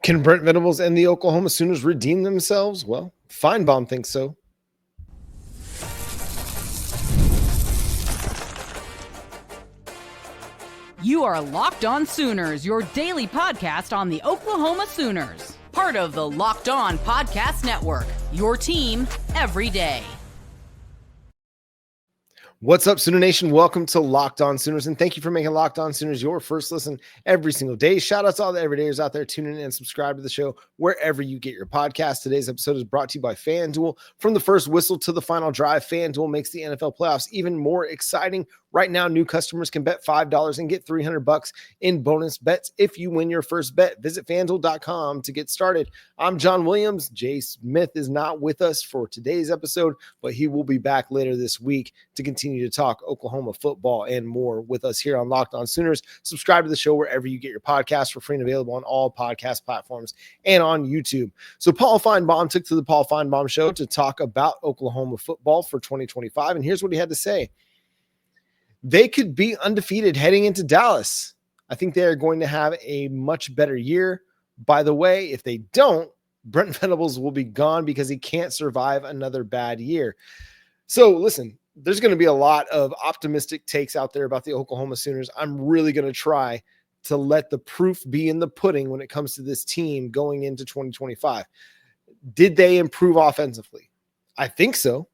Can Brent Venables and the Oklahoma Sooners redeem themselves? Well, Finebaum thinks so. You are Locked On Sooners, your daily podcast on the Oklahoma Sooners. Part of the Locked On Podcast Network, your team every day. What's up, Sooner Nation? Welcome to Locked On Sooners, and thank you for making Locked On Sooners your first listen every single day. Shout out to all the everydayers out there tuning in and subscribe to the show wherever you get your podcast. Today's episode is brought to you by FanDuel. From the first whistle to the final drive, FanDuel makes the NFL playoffs even more exciting. Right now, new customers can bet $5 and get $300 in bonus bets if you win your first bet. Visit FanDuel.com to get started. I'm Jon Williams. Jay Smith is not with us for today's episode, but he will be back later this week to continue to talk Oklahoma football and more with us here on Locked On Sooners. Subscribe to the show wherever you get your podcasts for free and available on all podcast platforms and on YouTube. So Paul Finebaum took to the Paul Finebaum Show to talk about Oklahoma football for 2025, and here's what he had to say. They could be undefeated heading into Dallas. I think they are going to have a much better year. By the way, if they don't, Brent Venables will be gone because he can't survive another bad year. So listen, there's going to be a lot of optimistic takes out there about the Oklahoma Sooners. I'm really going to try to let the proof be in the pudding when it comes to this team going into 2025. Did they improve offensively? I think so.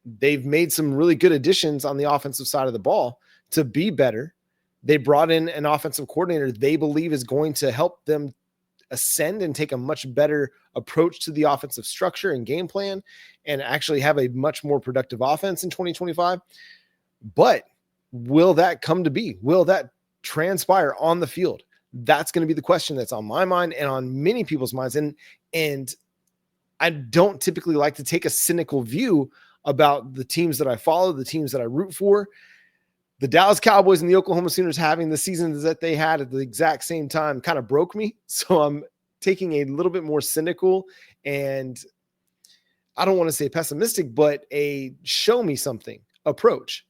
They've made some really good additions on the offensive side of the ball to be better. They brought in an offensive coordinator they believe is going to help them ascend and take a much better approach to the offensive structure and game plan and actually have a much more productive offense in 2025. But will that come to be? Will that transpire on the field? That's going to be the question that's on my mind and on many people's minds. And I don't typically like to take a cynical view about the teams that I follow, the teams that I root for. The Dallas Cowboys and the Oklahoma Sooners having the seasons that they had at the exact same time kind of broke me. So I'm taking a little bit more cynical and I don't want to say pessimistic, but a show me something approach.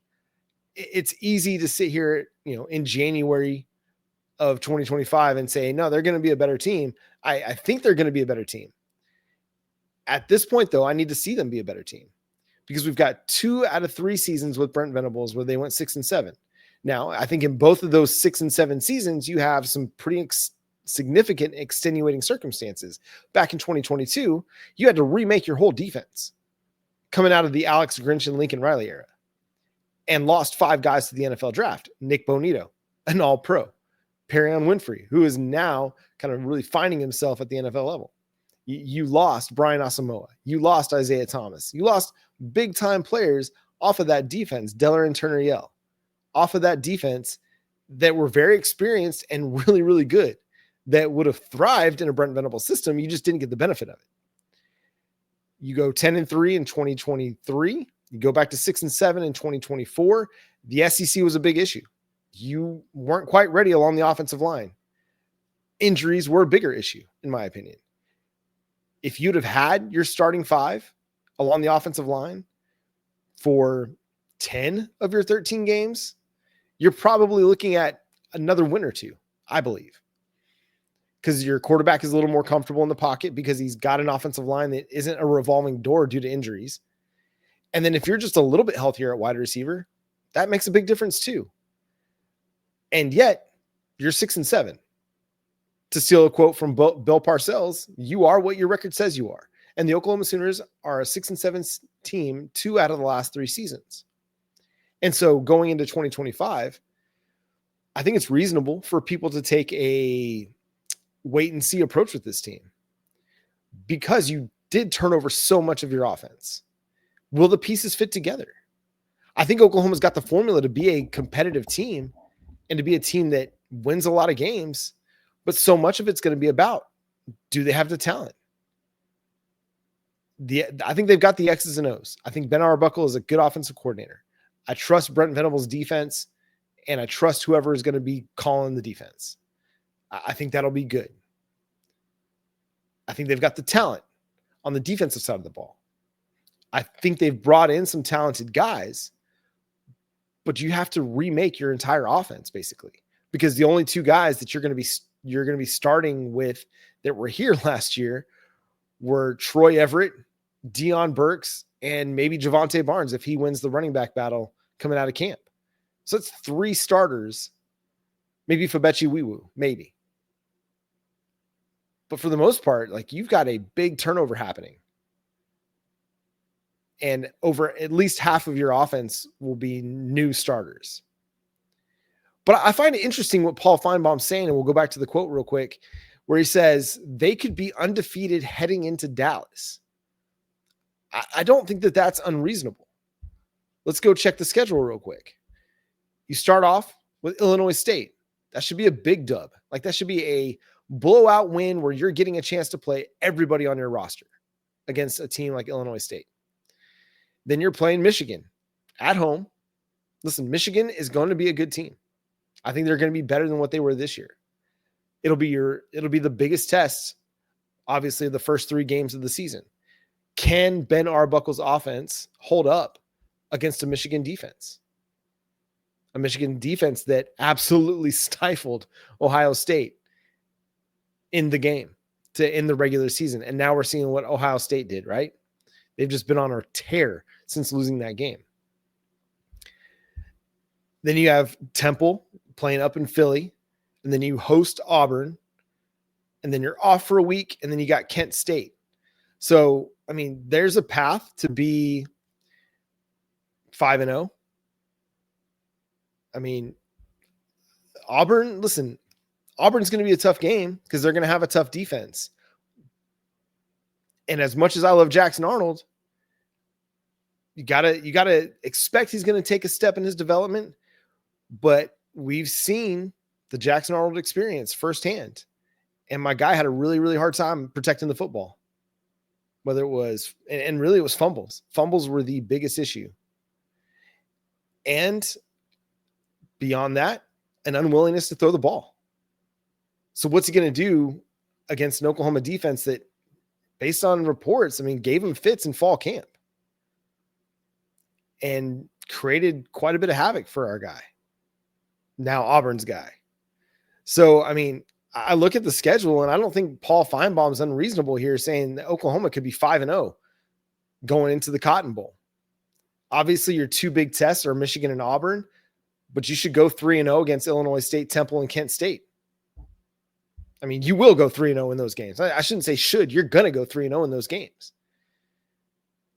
It's easy to sit here, in January of 2025 and say, no, they're going to be a better team. I think they're going to be a better team. At this point, though, I need to see them be a better team. Because we've got 2 out of 3 seasons with Brent Venables where they went 6-7. Now, I think in both of those 6 and 7 seasons, you have some pretty significant extenuating circumstances. Back in 2022, you had to remake your whole defense coming out of the Alex Grinch and Lincoln Riley era and lost 5 guys to the NFL draft. Nick Bonito, an all-pro. Perion Winfrey, who is now kind of really finding himself at the NFL level. You lost Brian Asamoah. You lost Isaiah Thomas. You lost big-time players off of that defense, Deller and Turner Yell, off of that defense that were very experienced and really, really good, that would have thrived in a Brent Venables system. You just didn't get the benefit of it. You go 10-3 in 2023. You go back to 6-7 in 2024. The SEC was a big issue. You weren't quite ready along the offensive line. Injuries were a bigger issue, in my opinion. If you'd have had your starting 5 along the offensive line for 10 of your 13 games, you're probably looking at another win or 2, I believe. Because your quarterback is a little more comfortable in the pocket because he's got an offensive line that isn't a revolving door due to injuries. And then if you're just a little bit healthier at wide receiver, that makes a big difference too. And yet, you're 6-7. To steal a quote from Bill Parcells, you are what your record says you are. And the Oklahoma Sooners are a 6-7 team 2 out of the last 3 seasons. And so going into 2025, I think it's reasonable for people to take a wait and see approach with this team because you did turn over so much of your offense. Will the pieces fit together? I think Oklahoma's got the formula to be a competitive team and to be a team that wins a lot of games. But so much of it's going to be about, do they have the talent? I think they've got the X's and O's. I think Ben Arbuckle is a good offensive coordinator. I trust Brent Venables' defense, and I trust whoever is going to be calling the defense. I think that'll be good. I think they've got the talent on the defensive side of the ball. I think they've brought in some talented guys, but you have to remake your entire offense, basically, because the only 2 guys that you're going to be you're going to be starting with that were here last year were Troy Everett, Deion Burks, and maybe Javonte Barnes if he wins the running back battle coming out of camp. So it's 3 starters, maybe Fabechi Wiwu, maybe. But for the most part, like, you've got a big turnover happening. And over at least half of your offense will be new starters. But I find it interesting what Paul Finebaum's saying, and we'll go back to the quote real quick, where he says they could be undefeated heading into Dallas. I don't think that that's unreasonable. Let's go check the schedule real quick. You start off with Illinois State. That should be a big dub. Like, that should be a blowout win where you're getting a chance to play everybody on your roster against a team like Illinois State. Then you're playing Michigan at home. Listen, Michigan is going to be a good team. I think they're going to be better than what they were this year. It'll be the biggest test, obviously, the first 3 games of the season. Can Ben Arbuckle's offense hold up against a Michigan defense? A Michigan defense that absolutely stifled Ohio State in the game in the regular season. And now we're seeing what Ohio State did, right? They've just been on a tear since losing that game. Then you have Temple playing up in Philly, and then you host Auburn, and then you're off for a week, and then you got Kent State. So, I mean, there's a path to be 5-0. I mean, Auburn's going to be a tough game because they're going to have a tough defense. And as much as I love Jackson Arnold, you gotta expect he's going to take a step in his development. But we've seen the Jackson Arnold experience firsthand. And my guy had a really, really hard time protecting the football. Whether it was, and really it was fumbles. Fumbles were the biggest issue. And beyond that, an unwillingness to throw the ball. So what's he going to do against an Oklahoma defense that, based on reports, I mean, gave him fits in fall camp and created quite a bit of havoc for our guy, now Auburn's guy. So, I mean, I look at the schedule, and I don't think Paul Finebaum's unreasonable here saying that Oklahoma could be 5-0 going into the Cotton Bowl. Obviously, your 2 big tests are Michigan and Auburn, but you should go 3-0 against Illinois State, Temple, and Kent State. I mean, you will go 3-0 in those games. I shouldn't say should. You're going to go 3-0 in those games.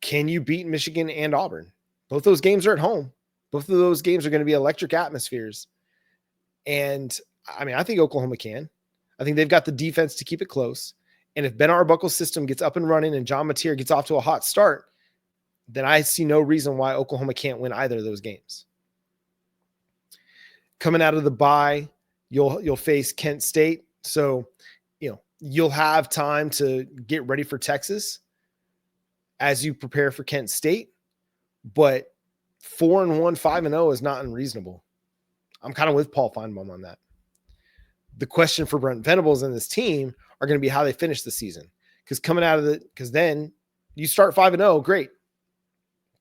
Can you beat Michigan and Auburn? Both those games are at home. Both of those games are going to be electric atmospheres. And, I mean, I think Oklahoma can. I think they've got the defense to keep it close. And if Ben Arbuckle's system gets up and running and John Mateer gets off to a hot start, then I see no reason why Oklahoma can't win either of those games. Coming out of the bye, you'll face Kent State. So, you'll have time to get ready for Texas as you prepare for Kent State. But 4-1, 5-0 is not unreasonable. I'm kind of with Paul Finebaum on that. The question for Brent Venables and this team are going to be how they finish the season. Because then you start 5-0, great.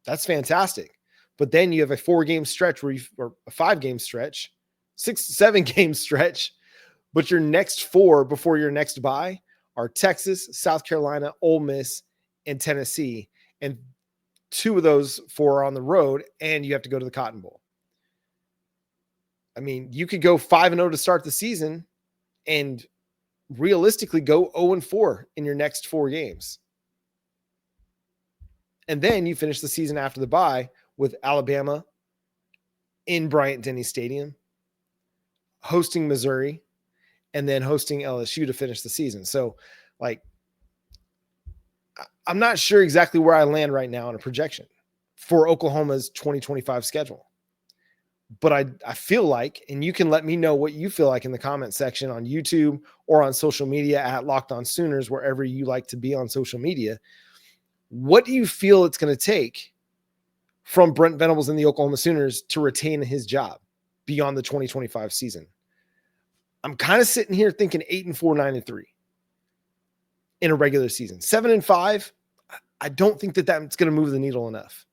That's fantastic. But then you have a 4-game stretch or a 5-game stretch, 6-7 game stretch. But your next 4 before your next bye are Texas, South Carolina, Ole Miss, and Tennessee. And 2 of those 4 are on the road, and you have to go to the Cotton Bowl. I mean, you could go 5-0 to start the season and realistically go 0-4 in your next 4 games. And then you finish the season after the bye with Alabama in Bryant-Denny Stadium, hosting Missouri, and then hosting LSU to finish the season. So, I'm not sure exactly where I land right now on a projection for Oklahoma's 2025 schedule. But I feel like, and you can let me know what you feel like in the comment section on YouTube or on social media at Locked On Sooners, wherever you like to be on social media. What do you feel it's going to take from Brent Venables and the Oklahoma Sooners to retain his job beyond the 2025 season? I'm kind of sitting here thinking 8-4, 9-3 in a regular season. 7-5, I don't think that's going to move the needle enough.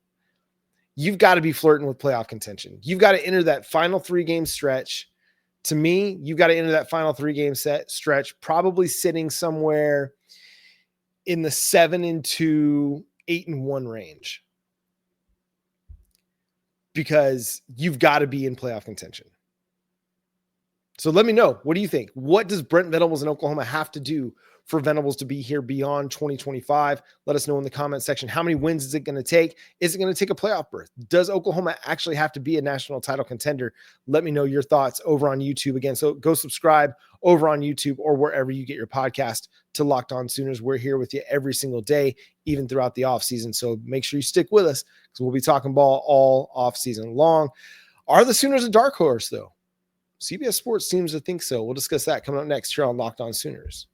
You've got to be flirting with playoff contention. You've got to enter that final 3-game stretch To me, you've got to enter that final 3-game set stretch, probably sitting somewhere in the 7-2, 8-1 range, because you've got to be in playoff contention. So let me know. What do you think? What does Brent Venables in Oklahoma have to do for Venables to be here beyond 2025? Let us know in the comment section. How many wins is it going to take? Is it going to take a playoff berth? Does Oklahoma actually have to be a national title contender? Let me know your thoughts over on YouTube. Again, so go subscribe over on YouTube or wherever you get your podcast to Locked On Sooners. We're here with you every single day, even throughout the offseason. So make sure you stick with us, because we'll be talking ball all offseason long. Are the Sooners a dark horse, though? CBS Sports seems to think so. We'll discuss that coming up next here on Locked On Sooners.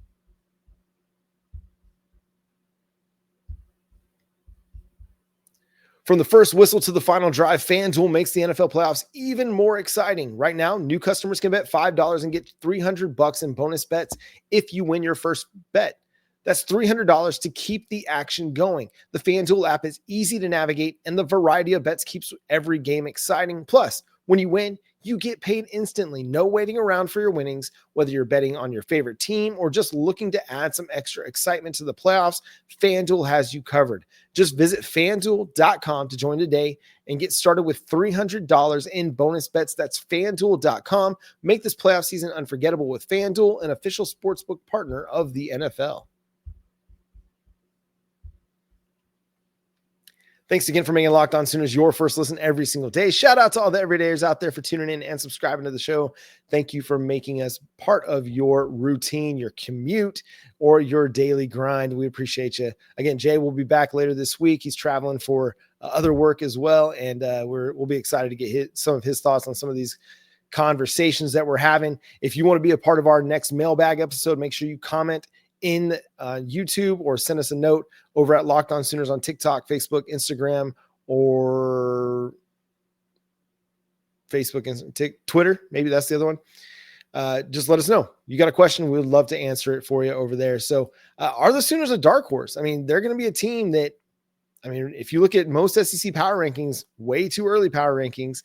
From the first whistle to the final drive, FanDuel makes the NFL playoffs even more exciting. Right now, new customers can bet $5 and get $300 in bonus bets if you win your first bet. That's $300 to keep the action going. The FanDuel app is easy to navigate, and the variety of bets keeps every game exciting. Plus, when you win, you get paid instantly. No waiting around for your winnings. Whether you're betting on your favorite team or just looking to add some extra excitement to the playoffs, FanDuel has you covered. Just visit FanDuel.com to join today and get started with $300 in bonus bets. That's FanDuel.com. Make this playoff season unforgettable with FanDuel, an official sportsbook partner of the NFL. Thanks again for making Locked On Sooners your first listen every single day. Shout out to all the everydayers out there for tuning in and subscribing to the show. Thank you for making us part of your routine, your commute, or your daily grind. We appreciate you. Again, Jay will be back later this week. He's traveling for other work as well, and we'll be excited to get some of his thoughts on some of these conversations that we're having. If you want to be a part of our next mailbag episode, make sure you comment in YouTube or send us a note over at Locked On Sooners on TikTok, Facebook, Instagram, or Facebook and Twitter. Maybe that's the other one. Just let us know. You got a question, we would love to answer it for you over there. So are the Sooners a dark horse? I mean, they're going to be a team that, I mean, if you look at most SEC power rankings, way too early power rankings,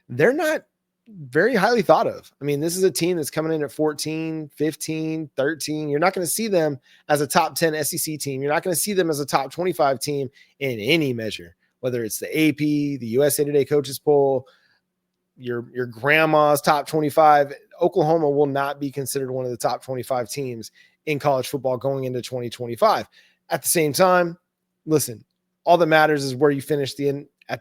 they're not very highly thought of. I mean, this is a team that's coming in at 14, 15, 13. You're not going to see them as a top 10 SEC team. You're not going to see them as a top 25 team in any measure, whether it's the AP, the USA Today coaches poll, your grandma's top 25. Oklahoma will not be considered one of the top 25 teams in college football going into 2025. At the same time, listen, all that matters is where you finish at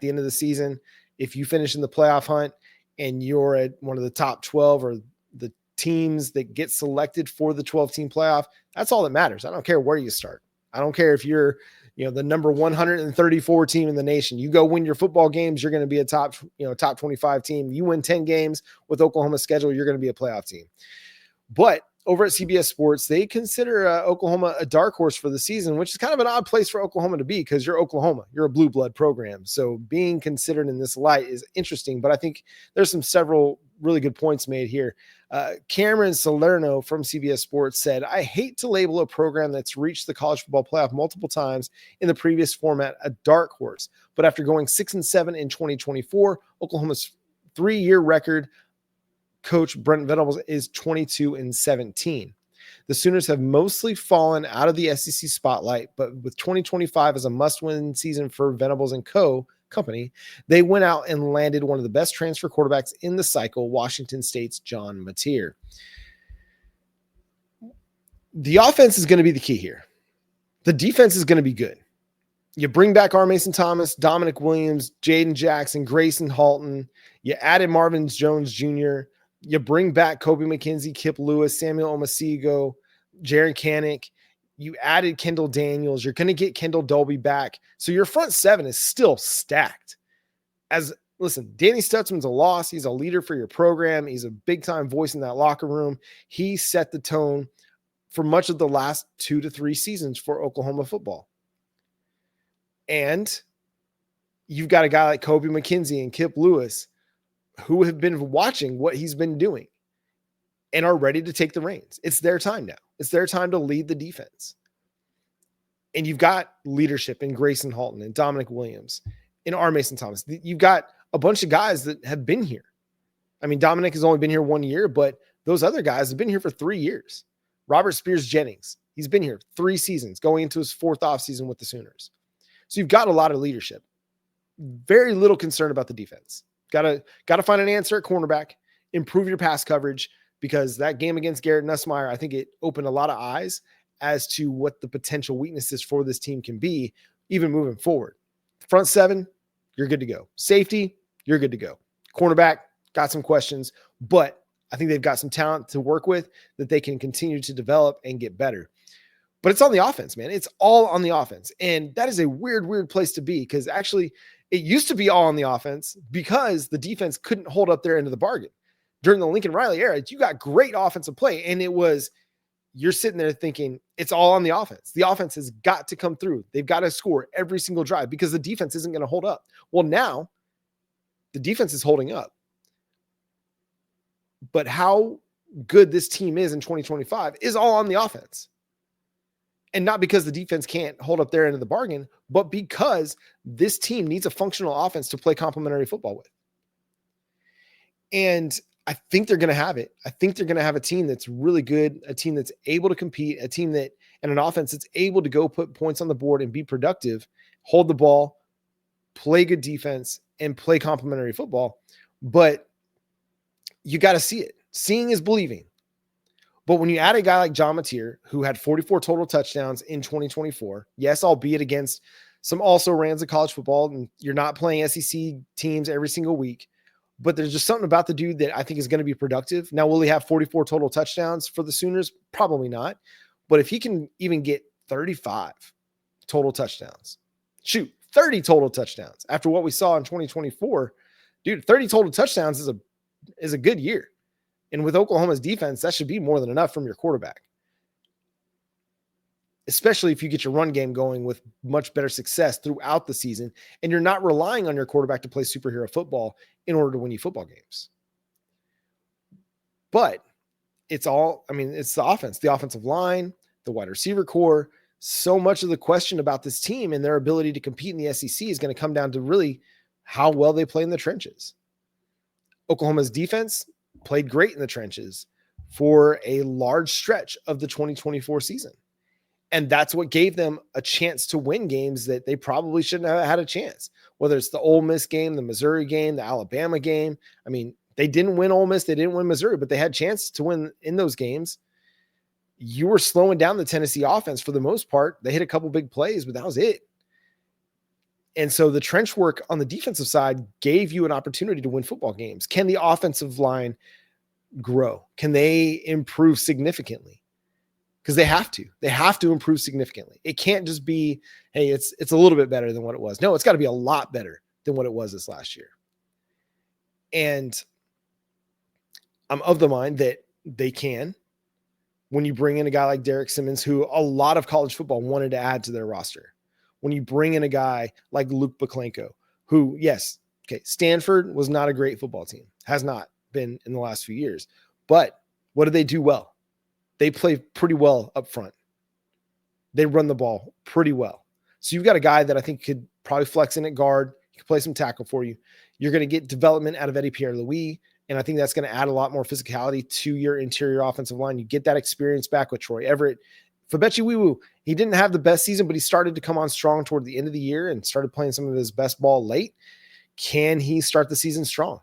the end of the season. If you finish in the playoff hunt and you're at one of the top 12 or the teams that get selected for the 12-team playoff, that's all that matters. I don't care where you start. I don't care if you're, the number 134 team in the nation. You go win your football games, you're going to be a top 25 team. You win 10 games with Oklahoma's schedule, you're going to be a playoff team. But over at CBS Sports, they consider Oklahoma a dark horse for the season, which is kind of an odd place for Oklahoma to be because you're Oklahoma. You're a blue blood program. So being considered in this light is interesting, but I think there's several really good points made here. Cameron Salerno from CBS Sports said, "I hate to label a program that's reached the college football playoff multiple times in the previous format a dark horse, but after going 6-7 in 2024, Oklahoma's 3-year record coach Brent Venables is 22-17. The Sooners have mostly fallen out of the SEC spotlight, but with 2025 as a must-win season for Venables and company, they went out and landed one of the best transfer quarterbacks in the cycle, Washington State's John Mateer. The offense is going to be the key here. The defense is going to be good. You bring back R. Mason Thomas, Dominic Williams, Jaden Jackson, Grayson Halton. You added Marvin Jones Jr., you bring back Kobe McKenzie, Kip Lewis, Samuel Omasigo, Jaron Kanik. You added Kendall Daniels. You're going to get Kendall Dolby back. So your front seven is still stacked. Listen, Danny Stutzman's a loss. He's a leader for your program. He's a big-time voice in that locker room. He set the tone for much of the last 2 to 3 seasons for Oklahoma football. And you've got a guy like Kobe McKenzie and Kip Lewis who have been watching what he's been doing and are ready to take the reins. It's their time now. It's their time to lead the defense. And you've got leadership in Grayson Halton and Dominic Williams and R. Mason Thomas. You've got a bunch of guys that have been here. I mean, Dominic has only been here 1 year, but those other guys have been here for 3 years. Robert Spears-Jennings, he's been here 3 seasons, going into his 4th offseason with the Sooners. So you've got a lot of leadership. Very little concern about the defense. Got to find an answer at cornerback, improve your pass coverage, because that game against Garrett Nussmeier, I think it opened a lot of eyes as to what the potential weaknesses for this team can be, even moving forward. Front 7, you're good to go. Safety, you're good to go. Cornerback, got some questions, but I think they've got some talent to work with that they can continue to develop and get better. But it's on the offense, man. It's all on the offense. And that is a weird place to be, because actually it used to be all on the offense because the defense couldn't hold up their end of the bargain. During the Lincoln Riley era, you got great offensive play, and you're sitting there thinking it's all on the offense. The offense has got to come through. They've got to score every single drive because the defense isn't going to hold up. Well, now the defense is holding up. But how good this team is in 2025 is all on the offense. And not because the defense can't hold up their end of the bargain, but because this team needs a functional offense to play complementary football with. And I think they're going to have it. I think they're going to have a team that's really good, a team that's able to compete, a team and an offense that's able to go put points on the board and be productive, hold the ball, play good defense, and play complementary football. But you got to see it. Seeing is believing. But when you add a guy like John Mateer, who had 44 total touchdowns in 2024, yes, albeit against some also rans of college football, and you're not playing SEC teams every single week, but there's just something about the dude that I think is going to be productive. Now, will he have 44 total touchdowns for the Sooners? Probably not. But if he can even get 35 total touchdowns, 30 total touchdowns after what we saw in 2024, dude, 30 total touchdowns is a good year. And with Oklahoma's defense, that should be more than enough from your quarterback, especially if you get your run game going with much better success throughout the season, and you're not relying on your quarterback to play superhero football in order to win you football games. But it's the offense, the offensive line, the wide receiver core. So much of the question about this team and their ability to compete in the SEC is going to come down to really how well they play in the trenches. Oklahoma's defense played great in the trenches for a large stretch of the 2024 season. And that's what gave them a chance to win games that they probably shouldn't have had a chance, whether it's the Ole Miss game, the Missouri game, the Alabama game. I mean, they didn't win Ole Miss, they didn't win Missouri, but they had chances to win in those games. You were slowing down the Tennessee offense for the most part. They hit a couple big plays, but that was it. And so the trench work on the defensive side gave you an opportunity to win football games. Can the offensive line grow? Can they improve significantly? Because they have to. They have to improve significantly. It can't just be, hey, it's a little bit better than what it was. No, it's got to be a lot better than what it was this last year. And I'm of the mind that they can, when you bring in a guy like Derek Simmons, who a lot of college football wanted to add to their roster. When you bring in a guy like Luke Baklenko, who, yes, okay, Stanford was not a great football team, has not been in the last few years. But what do they do well? They play pretty well up front. They run the ball pretty well. So you've got a guy that I think could probably flex in at guard. He could play some tackle for you. You're going to get development out of Eddie Pierre-Louis, and I think that's going to add a lot more physicality to your interior offensive line. You get that experience back with Troy Everett. Fabechi Wiwu, he didn't have the best season, but he started to come on strong toward the end of the year and started playing some of his best ball late. Can he start the season strong?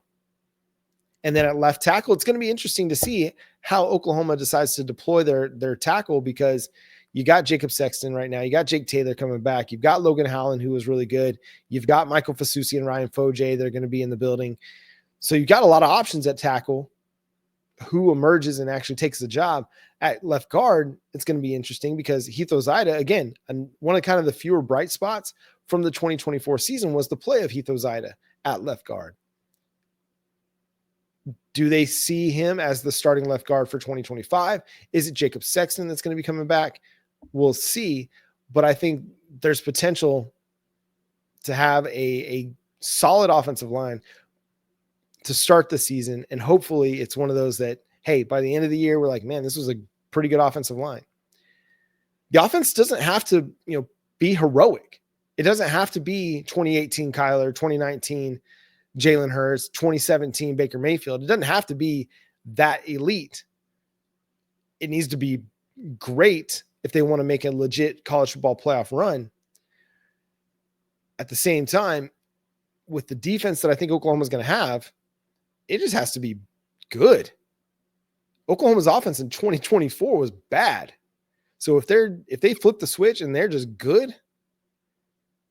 And then at left tackle, it's going to be interesting to see how Oklahoma decides to deploy their tackle, because you got Jacob Sexton right now. You got Jake Taylor coming back. You've got Logan Howland, who was really good. You've got Michael Fasusi and Ryan Foje. They're going to be in the building. So you've got a lot of options at tackle. Who emerges and actually takes the job at left guard? It's going to be interesting, because Heath Ozida, again, and one of kind of the fewer bright spots from the 2024 season was the play of Heath Ozida at left guard. Do they see him as the starting left guard for 2025? Is it Jacob Sexton that's going to be coming back? We'll see. But I think there's potential to have a solid offensive line to start the season. And hopefully it's one of those that, hey, by the end of the year, we're like, man, this was a pretty good offensive line. The offense doesn't have to, be heroic. It doesn't have to be 2018 Kyler, 2019 Jalen Hurts, 2017 Baker Mayfield. It doesn't have to be that elite. It needs to be great if they want to make a legit college football playoff run. At the same time, with the defense that I think Oklahoma's going to have, it just has to be good. Oklahoma's offense in 2024 was bad. So if they flip the switch and they're just good,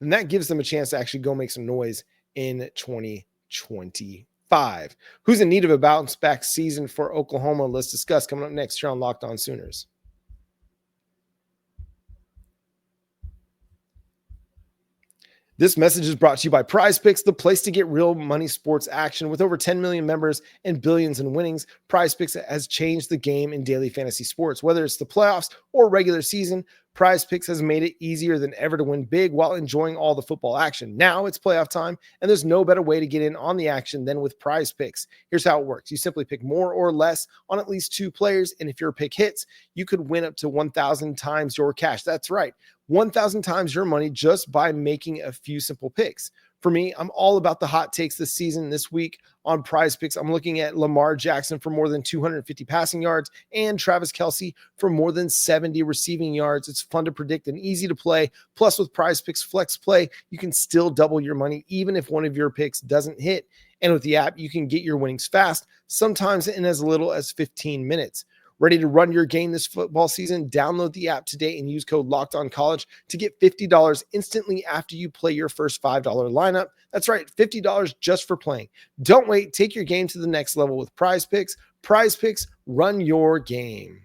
then that gives them a chance to actually go make some noise in 2025. Who's in need of a bounce back season for Oklahoma? Let's discuss coming up next here on Locked On Sooners. This message is brought to you by Prize Picks, the place to get real money sports action. With over 10 million members and billions in winnings, Prize Picks has changed the game in daily fantasy sports. Whether it's the playoffs or regular season, Prize Picks has made it easier than ever to win big while enjoying all the football action. Now it's playoff time, and there's no better way to get in on the action than with Prize Picks. Here's how it works. You simply pick more or less on at least 2 players, and if your pick hits, you could win up to 1,000 times your cash. That's right. 1,000 times your money just by making a few simple picks. For me, I'm all about the hot takes this season. This week on Prize Picks, I'm looking at Lamar Jackson for more than 250 passing yards and Travis Kelce for more than 70 receiving yards. It's fun to predict and easy to play. Plus, with Prize Picks Flex Play, you can still double your money even if one of your picks doesn't hit. And with the app, you can get your winnings fast, sometimes in as little as 15 minutes. Ready to run your game this football season? Download the app today and use code LOCKEDONCollege to get $50 instantly after you play your first $5 lineup. That's right, $50 just for playing. Don't wait. Take your game to the next level with Prize Picks. Prize Picks, run your game.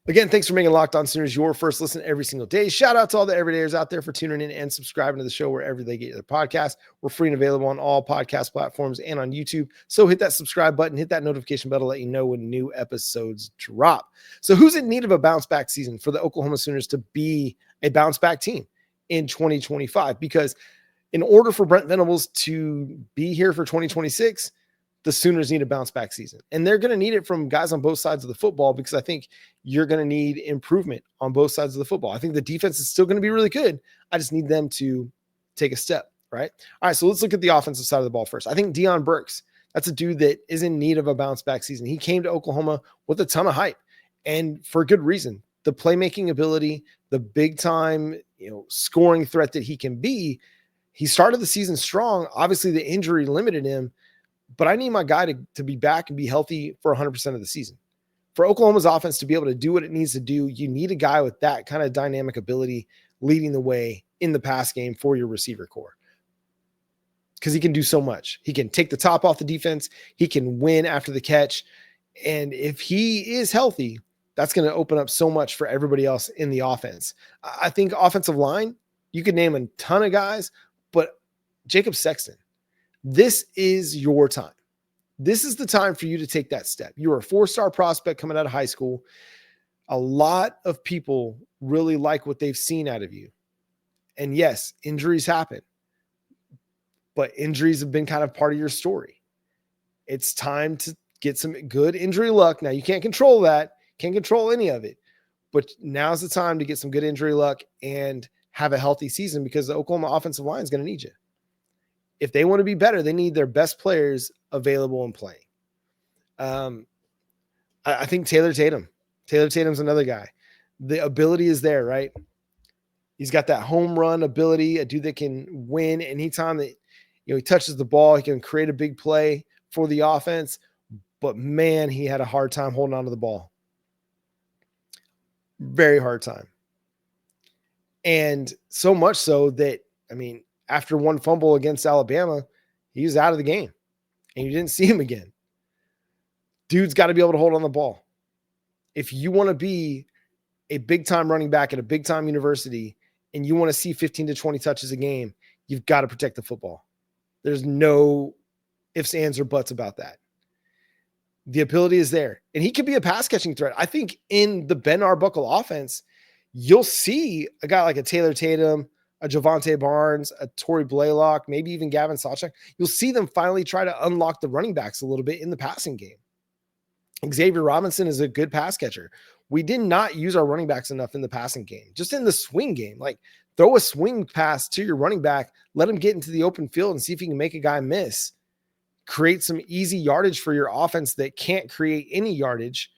Again, thanks for making Locked On Sooners your first listen every single day. Shout out to all the everydayers out there for tuning in and subscribing to the show wherever they get their podcast. We're free and available on all podcast platforms and on YouTube. So hit that subscribe button, hit that notification bell to let you know when new episodes drop. So who's in need of a bounce back season for the Oklahoma Sooners to be a bounce back team in 2025? Because in order for Brent Venables to be here for 2026, the Sooners need a bounce back season, and they're going to need it from guys on both sides of the football, because I think you're going to need improvement on both sides of the football. I think the defense is still going to be really good. I just need them to take a step, right? All right, so let's look at the offensive side of the ball first. I think Deion Burks, that's a dude that is in need of a bounce back season. He came to Oklahoma with a ton of hype, and for good reason. The playmaking ability, the big time, scoring threat that he can be. He started the season strong. Obviously, the injury limited him. But I need my guy to be back and be healthy for 100% of the season. For Oklahoma's offense to be able to do what it needs to do, you need a guy with that kind of dynamic ability leading the way in the pass game for your receiver core. Because he can do so much. He can take the top off the defense. He can win after the catch. And if he is healthy, that's going to open up so much for everybody else in the offense. I think offensive line, you could name a ton of guys, but Jacob Sexton, this is your time. This is the time for you to take that step. You're a 4-star prospect coming out of high school. A lot of people really like what they've seen out of you. And yes, injuries happen, but injuries have been kind of part of your story. It's time to get some good injury luck. Now, you can't control that. Can't control any of it. But now's the time to get some good injury luck and have a healthy season, because the Oklahoma offensive line is going to need you. If they want to be better, they need their best players available and playing. I think Taylor Tatum's another guy. The ability is there, right? He's got that home run ability, a dude that can win anytime that he touches the ball. He can create a big play for the offense. But man, he had a hard time holding on to the ball. Very hard time. And so much so that, after one fumble against Alabama, he was out of the game and you didn't see him again. Dude's got to be able to hold on the ball. If you want to be a big-time running back at a big-time university and you want to see 15 to 20 touches a game, you've got to protect the football. There's no ifs, ands, or buts about that. The ability is there. And he could be a pass-catching threat. I think in the Ben Arbuckle offense, you'll see a guy like a Taylor Tatum, a Javonte Barnes, a Torrey Blaylock, maybe even Gavin Sawchuk. You'll see them finally try to unlock the running backs a little bit in the passing game. Xavier Robinson is a good pass catcher. we did not use our running backs enough in the passing game, just in the swing game. Like, throw a swing pass to your running back, let him get into the open field and see if he can make a guy miss. Create some easy yardage for your offense that can't create any yardage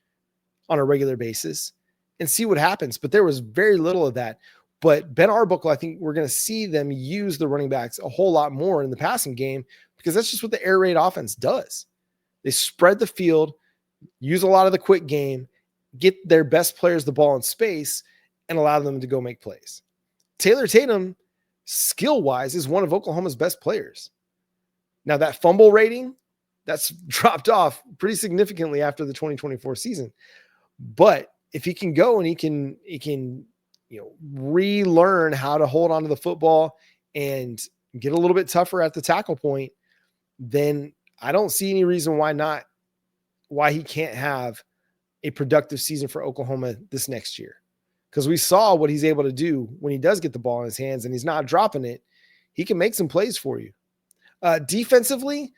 on a regular basis and see what happens. But there was very little of that. But Ben Arbuckle, I think we're going to see them use the running backs a whole lot more in the passing game because that's just what the air raid offense does. They spread the field, use a lot of the quick game, get their best players the ball in space, and allow them to go make plays. Taylor Tatum, skill-wise, is one of Oklahoma's best players. Now, that fumble rating, that's dropped off pretty significantly after the 2024 season. But if he can go and he can relearn how to hold onto the football and get a little bit tougher at the tackle point, then I don't see any reason why he can't have a productive season for Oklahoma this next year. Because we saw what he's able to do when he does get the ball in his hands and he's not dropping it. He can make some plays for you. Defensively,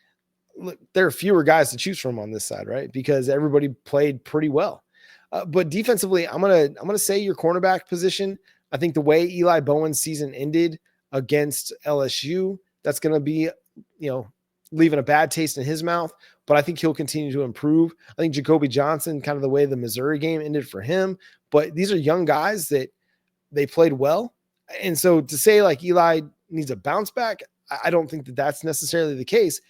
look, there are fewer guys to choose from on this side, right? Because everybody played pretty well. But defensively, I'm gonna say your cornerback position. I think the way Eli Bowen's season ended against LSU, that's gonna be, leaving a bad taste in his mouth. But I think he'll continue to improve. I think Jacoby Johnson, kind of the way the Missouri game ended for him. But these are young guys that they played well, and so to say like Eli needs a bounce back, I don't think that that's necessarily the case.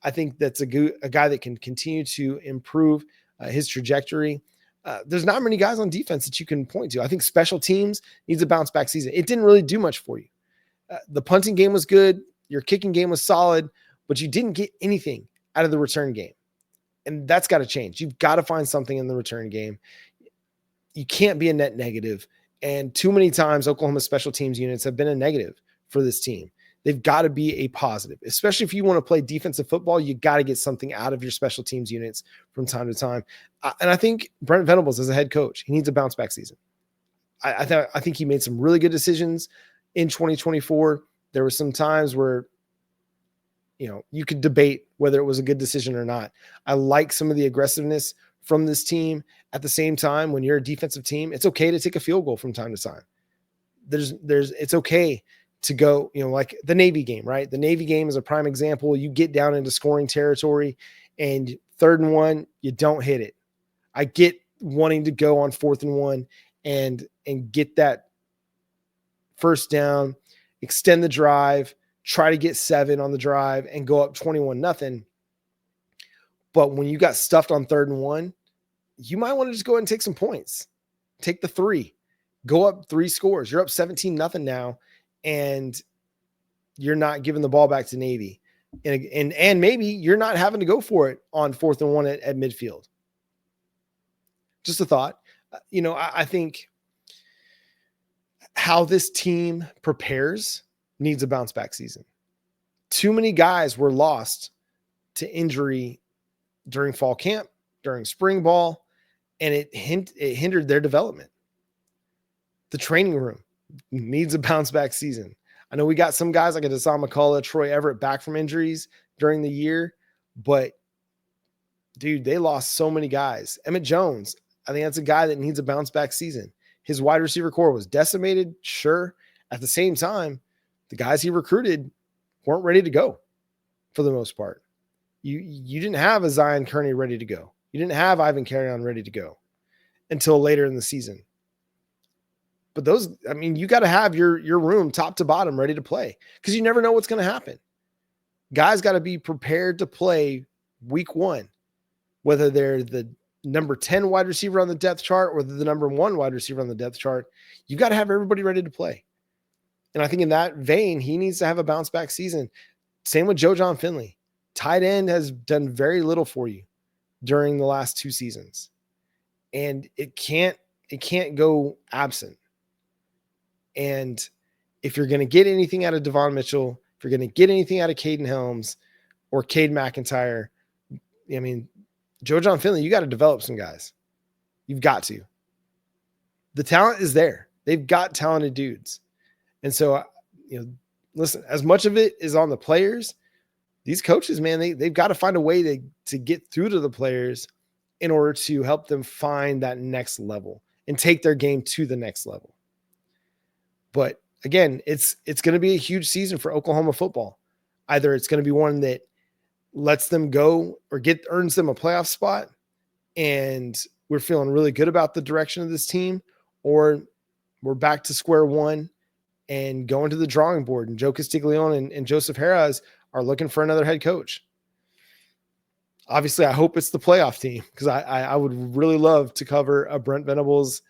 I think that's a guy that can continue to improve his trajectory. There's not many guys on defense that you can point to. I think special teams needs a bounce back season. It didn't really do much for you. The punting game was good. Your kicking game was solid, but you didn't get anything out of the return game. And that's got to change. You've got to find something in the return game. You can't be a net negative. And too many times Oklahoma special teams units have been a negative for this team. They've got to be a positive, especially if you want to play defensive football. You got to get something out of your special teams units from time to time. And I think Brent Venables, as a head coach, he needs a bounce back season. I think he made some really good decisions in 2024. There were some times where, you could debate whether it was a good decision or not. I like some of the aggressiveness from this team. At the same time, when you're a defensive team, it's okay to take a field goal from time to time. It's okay to go, like the Navy game, right? The Navy game is a prime example. You get down into scoring territory and 3rd and 1, you don't hit it. I get wanting to go on 4th and 1 and get that first down, extend the drive, try to get 7 on the drive and go up 21-0. But when you got stuffed on 3rd and 1, you might want to just go ahead and take some points. Take the 3, go up 3 scores. You're up 17-0 now. And you're not giving the ball back to Navy. And maybe you're not having to go for it on 4th and 1 at midfield. Just a thought. I think how this team prepares needs a bounce back season. Too many guys were lost to injury during fall camp, during spring ball, and it hindered their development. The training room needs a bounce back season. I know we got some guys like a Deshaun McCullough, Troy Everett back from injuries during the year, but dude, they lost so many guys. Emmett Jones, I think that's a guy that needs a bounce back season. His wide receiver core was decimated, sure. At the same time, the guys he recruited weren't ready to go for the most part. You didn't have a Zion Kearney ready to go. You didn't have Ivan Carrion ready to go until later in the season. But you got to have your room top to bottom ready to play because you never know what's going to happen. Guys got to be prepared to play week 1, whether they're the number 10 wide receiver on the depth chart or the number 1 wide receiver on the depth chart. You got to have everybody ready to play. And I think in that vein, he needs to have a bounce back season. Same with Joe Jon Finley. Tight end has done very little for you during the last 2 seasons. And it can't go absent. And if you're going to get anything out of Devon Mitchell, if you're going to get anything out of Caden Helms or Cade McIntyre, Joe Jon Finley, you got to develop some guys. You've got to. The talent is there. They've got talented dudes. And so, listen, as much of it is on the players, these coaches, man, they've got to find a way to get through to the players in order to help them find that next level. and take their game to the next level. But again, it's going to be a huge season for Oklahoma football. Either it's going to be one that lets them go or earns them a playoff spot, and we're feeling really good about the direction of this team, or we're back to square one and going to the drawing board. And Joe Castiglione and Joseph Harris are looking for another head coach. Obviously, I hope it's the playoff team, because I would really love to cover a Brent Venables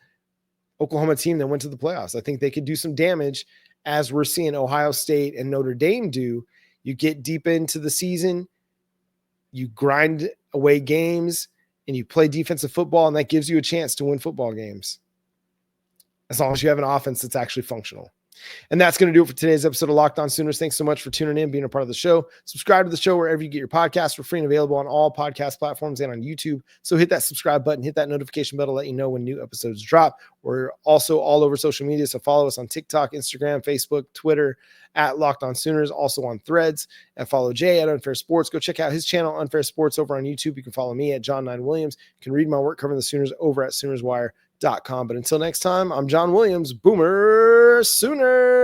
Oklahoma team that went to the playoffs. I think they could do some damage, as we're seeing Ohio State and Notre Dame do. You get deep into the season, you grind away games, and you play defensive football, and that gives you a chance to win football games, as long as you have an offense that's actually functional. And that's going to do it for today's episode of Locked On Sooners. Thanks so much for tuning in, being a part of the show. Subscribe to the show wherever you get your podcasts. We're free and available on all podcast platforms and on YouTube. So hit that subscribe button, hit that notification bell to let you know when new episodes drop. We're also all over social media, so follow us on TikTok, Instagram, Facebook, Twitter, at Locked On Sooners, also on Threads, and follow Jay at Unfair Sports. Go check out his channel, Unfair Sports, over on YouTube. You can follow me at Jon Williams. You can read my work covering the Sooners over at SoonersWire.com. But until next time, I'm Jon Williams. Boomer Sooner.